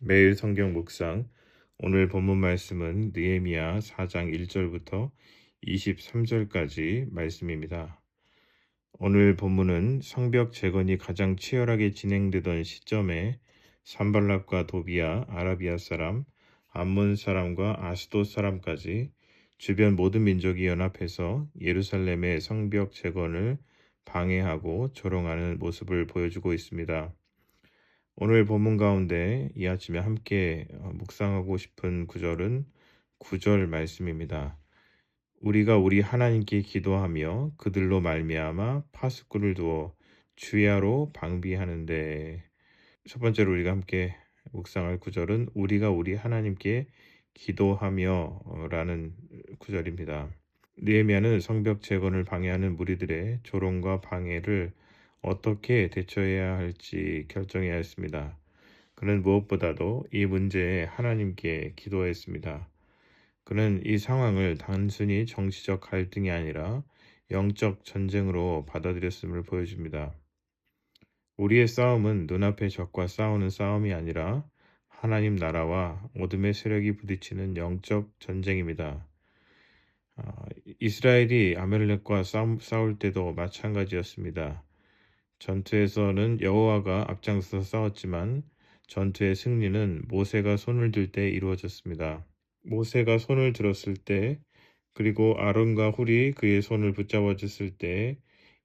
매일 성경 묵상. 오늘 본문 말씀은 느헤미야 4장 1절부터 23절까지 말씀입니다. 오늘 본문은 성벽 재건이 가장 치열하게 진행되던 시점에 산발락과 도비아, 아라비아 사람, 암몬 사람과 아스돗 사람까지 주변 모든 민족이 연합해서 예루살렘의 성벽 재건을 방해하고 조롱하는 모습을 보여주고 있습니다. 오늘 본문 가운데 이 아침에 함께 묵상하고 싶은 구절은 9절 말씀입니다. 우리가 우리 하나님께 기도하며 그들로 말미암아 파수꾼을 두어 주야로 방비하는데. 첫 번째로 우리가 함께 묵상할 구절은 우리가 우리 하나님께 기도하며 라는 구절입니다. 느헤미야는 성벽 재건을 방해하는 무리들의 조롱과 방해를 어떻게 대처해야 할지 결정해야 했습니다. 그는 무엇보다도 이 문제에 하나님께 기도했습니다. 그는 이 상황을 단순히 정치적 갈등이 아니라 영적 전쟁으로 받아들였음을 보여줍니다. 우리의 싸움은 눈앞의 적과 싸우는 싸움이 아니라 하나님 나라와 어둠의 세력이 부딪히는 영적 전쟁입니다. 이스라엘이 아말렉과 싸울 때도 마찬가지였습니다. 전투에서는 여호와가 앞장서서 싸웠지만 전투의 승리는 모세가 손을 들 때 이루어졌습니다. 모세가 손을 들었을 때, 그리고 아론과 훌이 그의 손을 붙잡아 줬을 때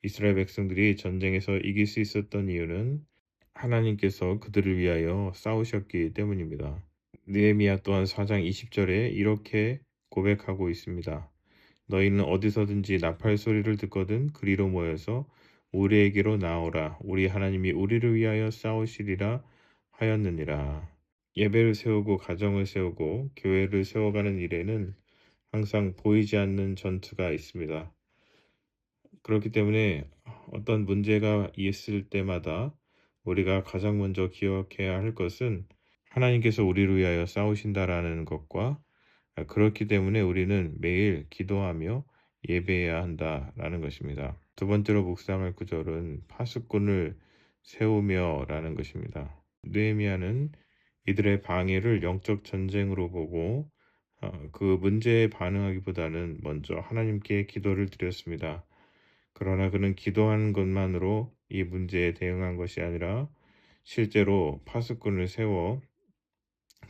이스라엘 백성들이 전쟁에서 이길 수 있었던 이유는 하나님께서 그들을 위하여 싸우셨기 때문입니다. 느헤미야 또한 4장 20절에 이렇게 고백하고 있습니다. 너희는 어디서든지 나팔 소리를 듣거든 그리로 모여서 우리에게로 나오라. 우리 하나님이 우리를 위하여 싸우시리라 하였느니라. 예배를 세우고 가정을 세우고 교회를 세워가는 일에는 항상 보이지 않는 전투가 있습니다. 그렇기 때문에 어떤 문제가 있을 때마다 우리가 가장 먼저 기억해야 할 것은 하나님께서 우리를 위하여 싸우신다라는 것과, 그렇기 때문에 우리는 매일 기도하며 예배해야 한다라는 것입니다. 두 번째로 묵상할 구절은 파수꾼을 세우며라는 것입니다. 느헤미야는 이들의 방해를 영적 전쟁으로 보고 그 문제에 반응하기보다는 먼저 하나님께 기도를 드렸습니다. 그러나 그는 기도하는 것만으로 이 문제에 대응한 것이 아니라 실제로 파수꾼을 세워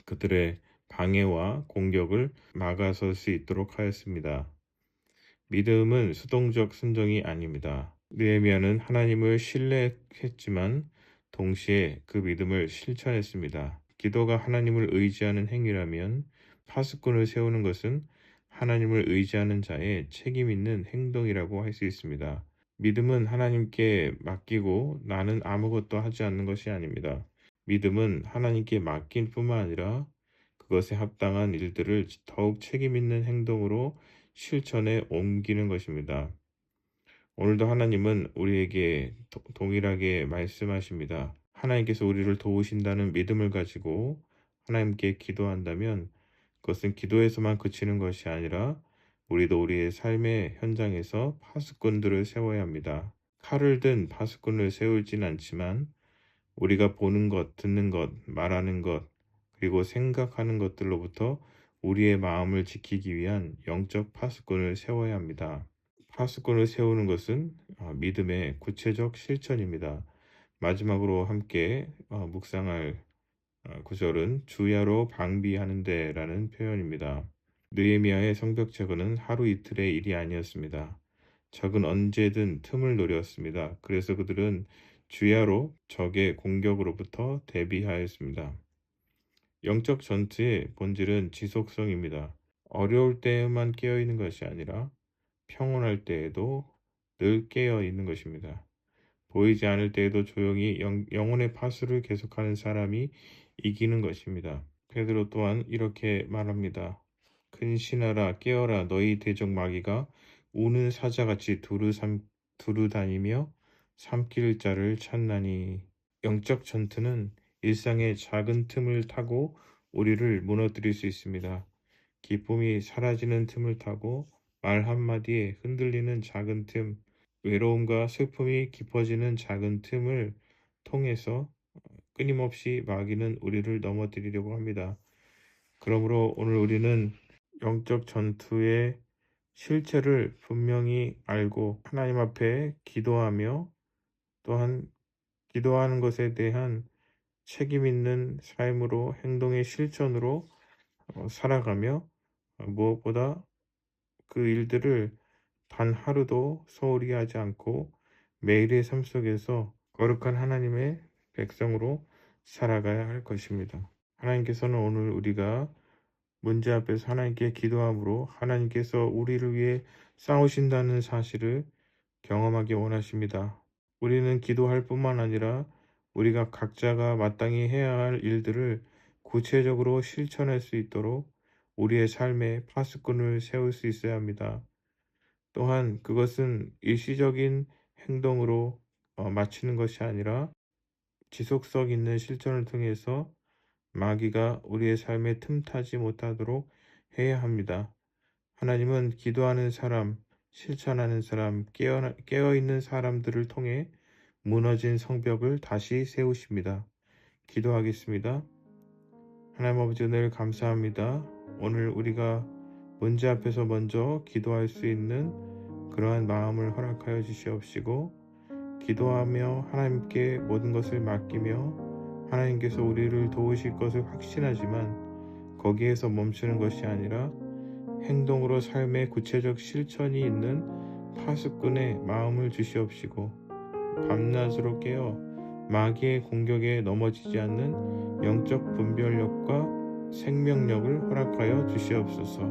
그들의 방해와 공격을 막아설 수 있도록 하였습니다. 믿음은 수동적 순종이 아닙니다. 느헤미야는 하나님을 신뢰했지만 동시에 그 믿음을 실천했습니다. 기도가 하나님을 의지하는 행위라면 파수꾼을 세우는 것은 하나님을 의지하는 자의 책임 있는 행동이라고 할 수 있습니다. 믿음은 하나님께 맡기고 나는 아무것도 하지 않는 것이 아닙니다. 믿음은 하나님께 맡긴 뿐만 아니라 그것에 합당한 일들을 더욱 책임 있는 행동으로 실천에 옮기는 것입니다. 오늘도 하나님은 우리에게 동일하게 말씀하십니다. 하나님께서 우리를 도우신다는 믿음을 가지고 하나님께 기도한다면 그것은 기도에서만 그치는 것이 아니라 우리도 우리의 삶의 현장에서 파수꾼들을 세워야 합니다. 칼을 든 파수꾼을 세우진 않지만 우리가 보는 것, 듣는 것, 말하는 것, 그리고 생각하는 것들로부터 우리의 마음을 지키기 위한 영적 파수꾼을 세워야 합니다. 파수꾼을 세우는 것은 믿음의 구체적 실천입니다. 마지막으로 함께 묵상할 구절은 주야로 방비하는데 라는 표현입니다. 느헤미야의 성벽 재건은 하루 이틀의 일이 아니었습니다. 적은 언제든 틈을 노렸습니다. 그래서 그들은 주야로 적의 공격으로부터 대비하였습니다. 영적 전투의 본질은 지속성입니다. 어려울 때에만 깨어 있는 것이 아니라 평온할 때에도 늘 깨어 있는 것입니다. 보이지 않을 때에도 조용히 영혼의 파수를 계속하는 사람이 이기는 것입니다. 베드로 또한 이렇게 말합니다. 큰 신하라 깨어라 너희 대적 마귀가 우는 사자같이 두루 다니며 삼킬 자를 찾나니. 영적 전투는 일상의 작은 틈을 타고 우리를 무너뜨릴 수 있습니다. 기쁨이 사라지는 틈을 타고 말 한마디에 흔들리는 작은 틈, 외로움과 슬픔이 깊어지는 작은 틈을 통해서 끊임없이 마귀는 우리를 넘어뜨리려고 합니다. 그러므로 오늘 우리는 영적 전투의 실체를 분명히 알고 하나님 앞에 기도하며 또한 기도하는 것에 대한 책임 있는 삶으로 행동의 실천으로 살아가며 무엇보다 그 일들을 단 하루도 소홀히 하지 않고 매일의 삶 속에서 거룩한 하나님의 백성으로 살아가야 할 것입니다. 하나님께서는 오늘 우리가 문제 앞에서 하나님께 기도함으로 하나님께서 우리를 위해 싸우신다는 사실을 경험하기 원하십니다. 우리는 기도할 뿐만 아니라 우리가 각자가 마땅히 해야 할 일들을 구체적으로 실천할 수 있도록 우리의 삶에 파수꾼을 세울 수 있어야 합니다. 또한 그것은 일시적인 행동으로 마치는 것이 아니라 지속성 있는 실천을 통해서 마귀가 우리의 삶에 틈타지 못하도록 해야 합니다. 하나님은 기도하는 사람, 실천하는 사람, 깨어있는 사람들을 통해 무너진 성벽을 다시 세우십니다. 기도하겠습니다. 하나님 아버지 은혜를 감사합니다. 오늘 우리가 문제 앞에서 먼저 기도할 수 있는 그러한 마음을 허락하여 주시옵시고 기도하며 하나님께 모든 것을 맡기며 하나님께서 우리를 도우실 것을 확신하지만 거기에서 멈추는 것이 아니라 행동으로 삶의 구체적 실천이 있는 파수꾼의 마음을 주시옵시고 밤낮으로 깨어 마귀의 공격에 넘어지지 않는 영적 분별력과 생명력을 허락하여 주시옵소서.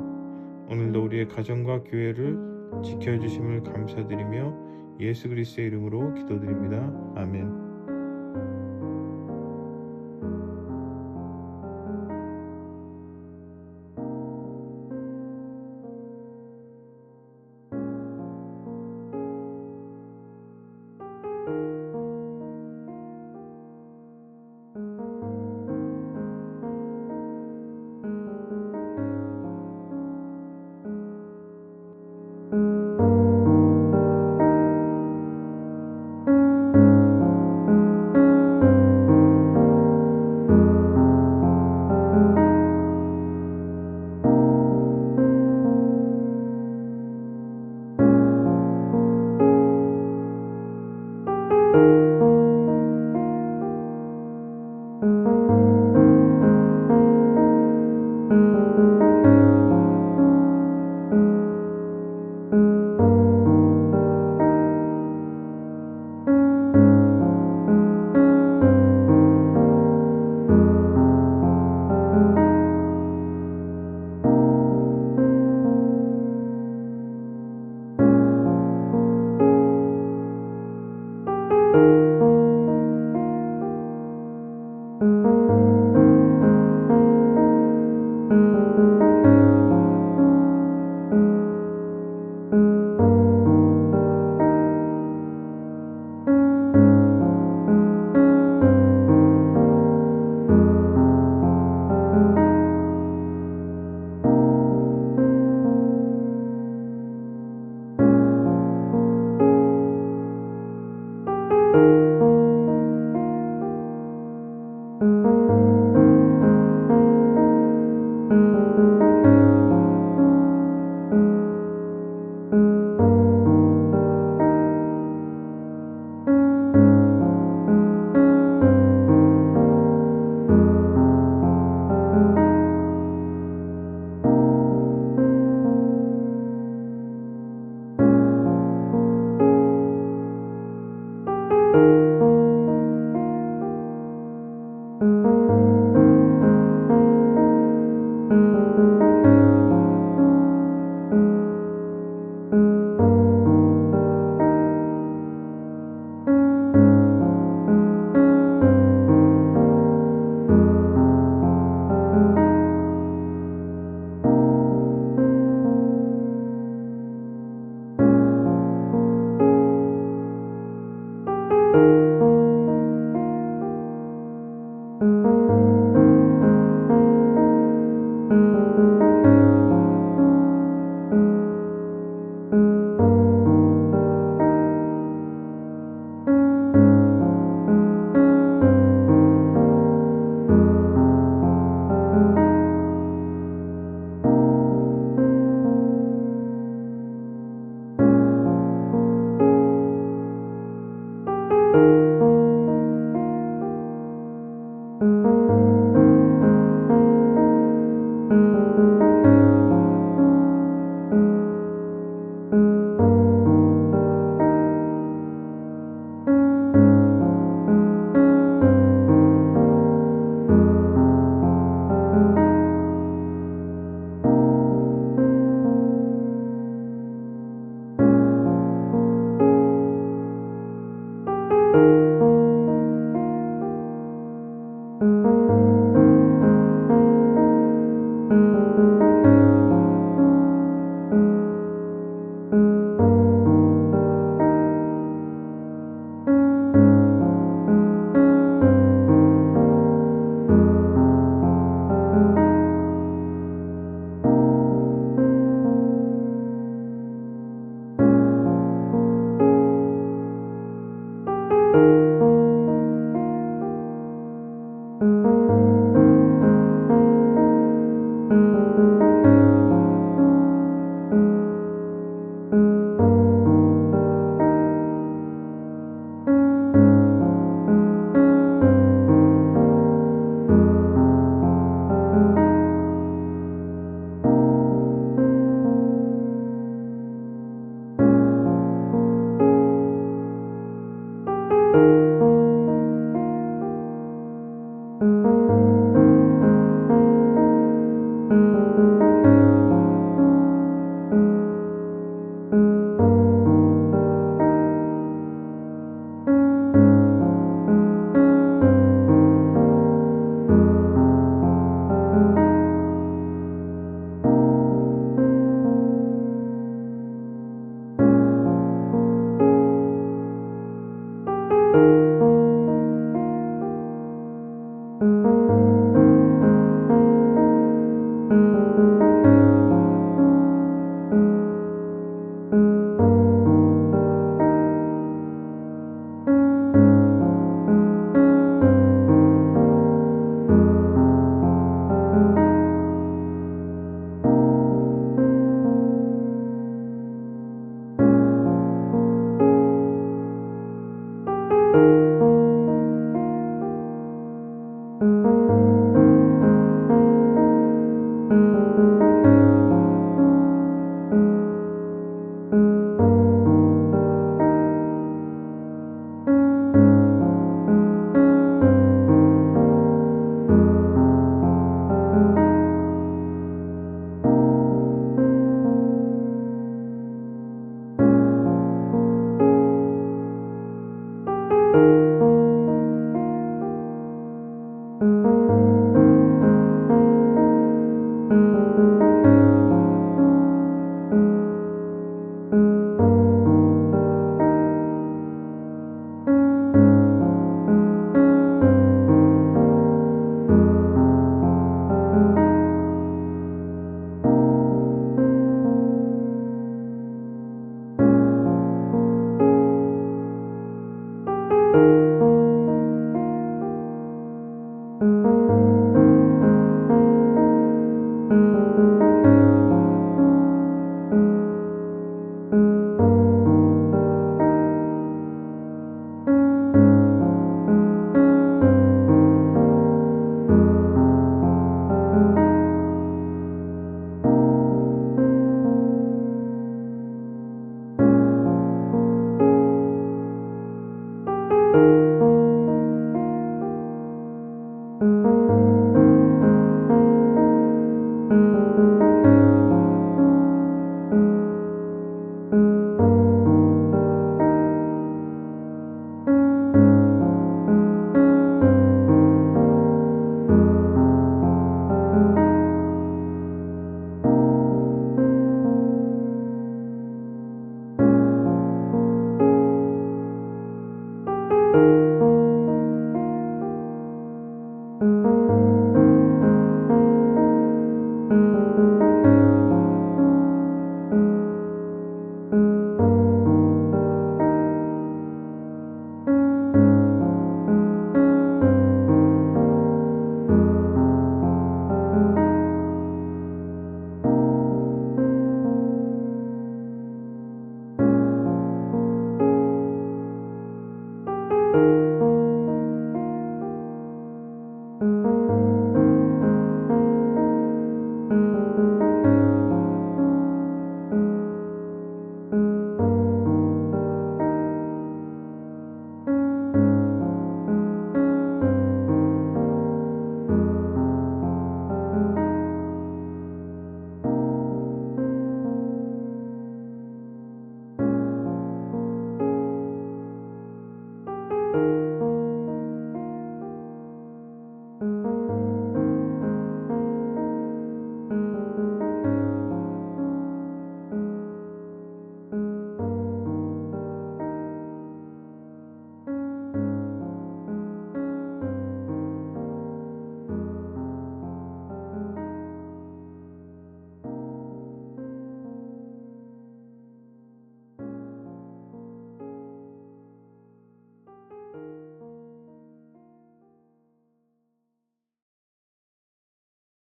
오늘도 우리의 가정과 교회를 지켜주심을 감사드리며 예수 그리스도의 이름으로 기도드립니다. 아멘.